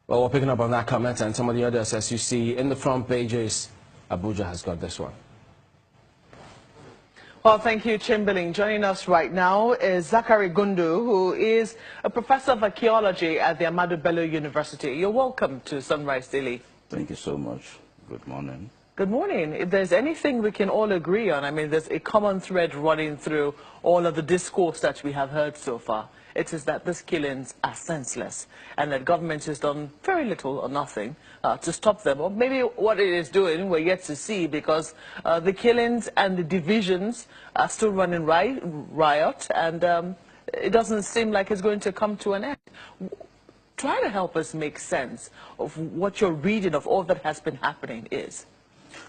Well, we're picking up on that comment and some of the others, as you see in the front pages. Abuja has got this one. Well, thank you, Chamberlain. Joining us right now is Zachary Gundu, who is a professor of archaeology at the Ahmadu Bello University. You're welcome to Sunrise Daily. Thank you so much. Good morning. Good morning. If there's anything we can all agree on, I mean, there's a common thread running through all of the discourse that we have heard so far. It is that these killings are senseless and that government has done very little or nothing to stop them. Or maybe what it is doing, we're yet to see, because the killings and the divisions are still running riot, and it doesn't seem like it's going to come to an end. Try to help us make sense of what your reading of all that has been happening is.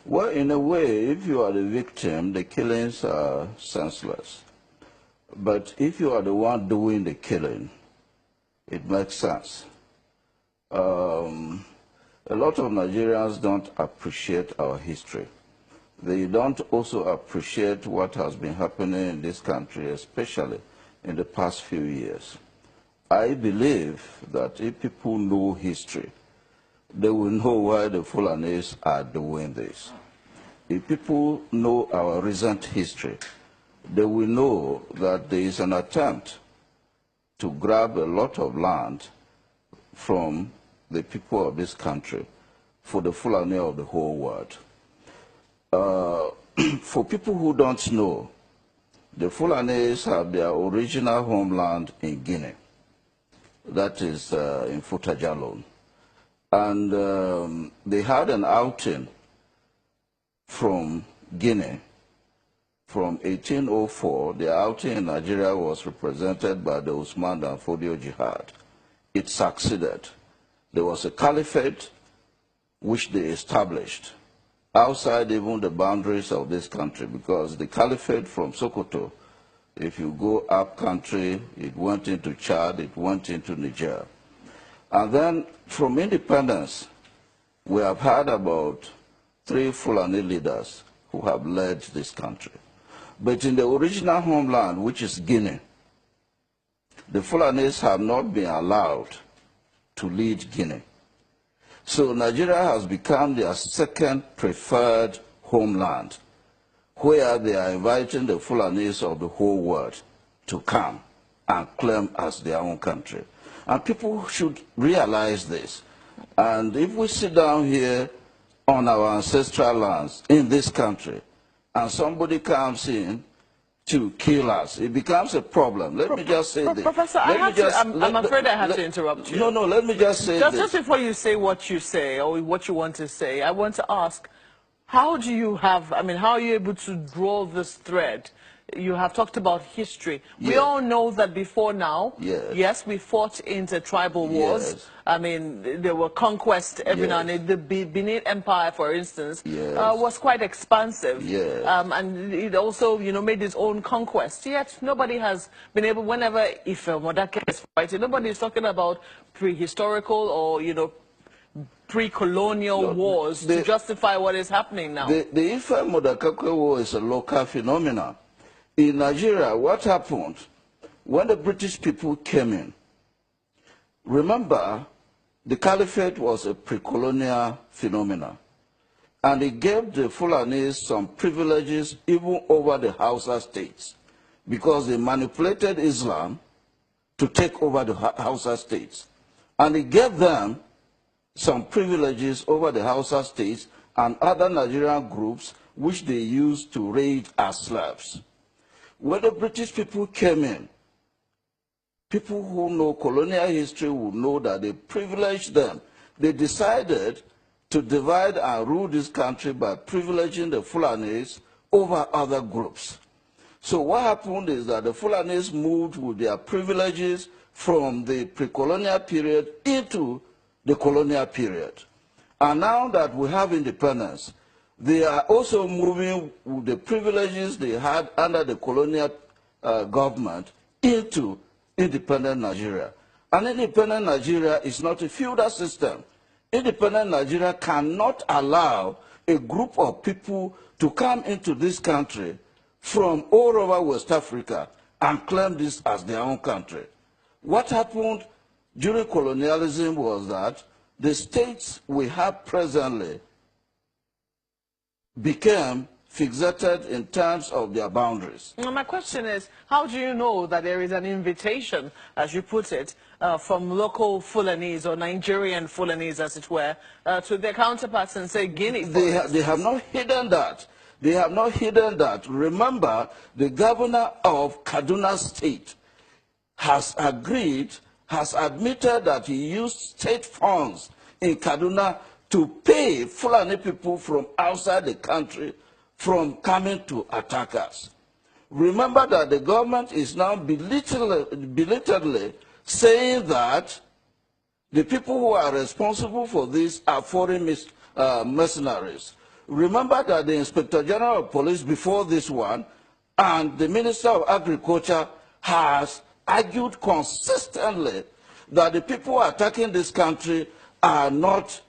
Well, in a way, if you are the victim, the killings are senseless. But if you are the one doing the killing, it makes sense. A lot of Nigerians don't appreciate our history. They don't also appreciate what has been happening in this country, especially in the past few years. I believe that if people know history, they will know why the Fulanis are doing this. If people know our recent history, they will know that there is an attempt to grab a lot of land from the people of this country for the Fulani of the whole world. For people who don't know, the Fulanis have their original homeland in Guinea. That is in Futajalon. And they had an outing from Guinea. From 1804, the outing in Nigeria was represented by the Usman and Fodio Jihad. It succeeded. There was a caliphate which they established outside even the boundaries of this country, because the caliphate from Sokoto, if you go up country, it went into Chad, it went into Niger. And then from independence, we have had about 3 Fulani leaders who have led this country. But in the original homeland, which is Guinea, the Fulanis have not been allowed to lead Guinea. So Nigeria has become their second preferred homeland, where they are inviting the Fulanis of the whole world to come and claim as their own country. And people should realize this. And if we sit down here on our ancestral lands in this country, and somebody comes in to kill us, it becomes a problem. Let me just say this. Professor, I'm afraid I have to interrupt you. No, let me just say this. Just before you say what you say, or what you want to say, I want to ask, how do you have, I mean, how are you able to draw this thread? You have talked about history. Yes. We all know that before now, yes, we fought into tribal wars. Yes. I mean, there were conquests every now and then. The Benin Empire, for instance, was quite expansive. Yes. And it also, you know, made its own conquests. Yet nobody has been able, whenever Ife Modake is fighting, nobody is talking about prehistorical or, you know, pre-colonial wars to justify what is happening now. The Ife Modake war is a local phenomenon. In Nigeria, what happened when the British people came in? Remember, the caliphate was a pre-colonial phenomenon, and it gave the Fulanis some privileges even over the Hausa states, because they manipulated Islam to take over the Hausa states, and it gave them some privileges over the Hausa states and other Nigerian groups which they used to raid as slaves. When the British people came in, people who know colonial history will know that they privileged them. They decided to divide and rule this country by privileging the Fulanis over other groups. So what happened is that the Fulanis moved with their privileges from the pre-colonial period into the colonial period. And now that we have independence, they are also moving with the privileges they had under the colonial government into independent Nigeria. And independent Nigeria is not a feudal system. Independent Nigeria cannot allow a group of people to come into this country from all over West Africa and claim this as their own country. What happened during colonialism was that the states we have presently became fixated in terms of their boundaries. Now, my question is, how do you know that there is an invitation, as you put it, from local Fulanese or Nigerian Fulanese, as it were, to their counterparts and say Guinea? They have not hidden that. They have not hidden that. Remember, the governor of Kaduna State has agreed, has admitted that he used state funds in Kaduna to pay Fulani people from outside the country from coming to attack us. Remember that the government is now belatedly saying that the people who are responsible for this are foreign mercenaries. Remember that the Inspector General of Police before this one and the Minister of Agriculture has argued consistently that the people attacking this country are not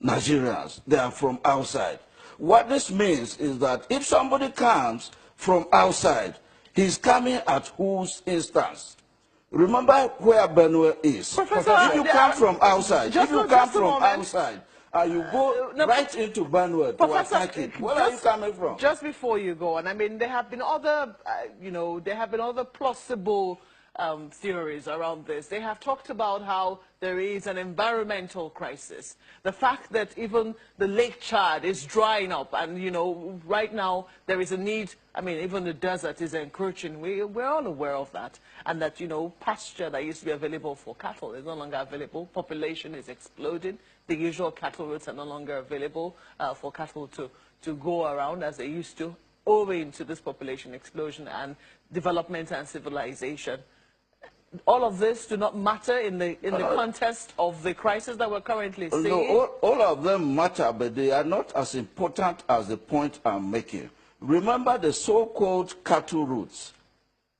Nigerians, they are from outside. What this means is that if somebody comes from outside, he's coming at whose instance? Remember where Benue is. Professor, if you come from outside, you go right into Benue to attack it, where are you coming from? Just before you go, and I mean, there have been other, there have been other plausible theories around this. They have talked about how there is an environmental crisis. The fact that even the Lake Chad is drying up and, right now there is a need, I mean, even the desert is encroaching. We're all aware of that. And that, pasture that used to be available for cattle is no longer available. Population is exploding. The usual cattle routes are no longer available for cattle to go around as they used to, owing to this population explosion and development and civilization. All of this do not matter in the context of the crisis that we're currently seeing? No, all of them matter, but they are not as important as the point I'm making. Remember the so-called cattle routes.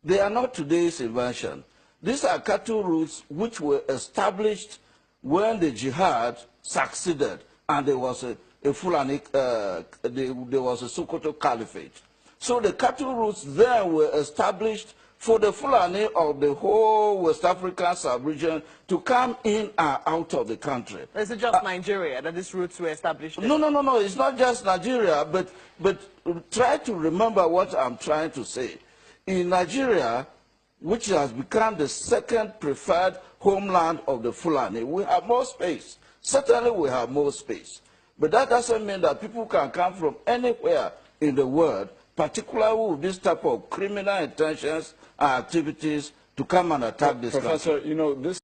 They are not today's invention. These are cattle routes which were established when the jihad succeeded and there was a Fulani, there was a Sokoto Caliphate. So the cattle routes then were established for the Fulani of the whole West African sub-region to come in and out of the country. Is it just Nigeria that these routes were established in? No. It's not just Nigeria, but try to remember what I'm trying to say. In Nigeria, which has become the second preferred homeland of the Fulani, we have more space. Certainly we have more space. But that doesn't mean that people can come from anywhere in the world, particularly with this type of criminal intentions and activities, to come and attack this country. Professor, this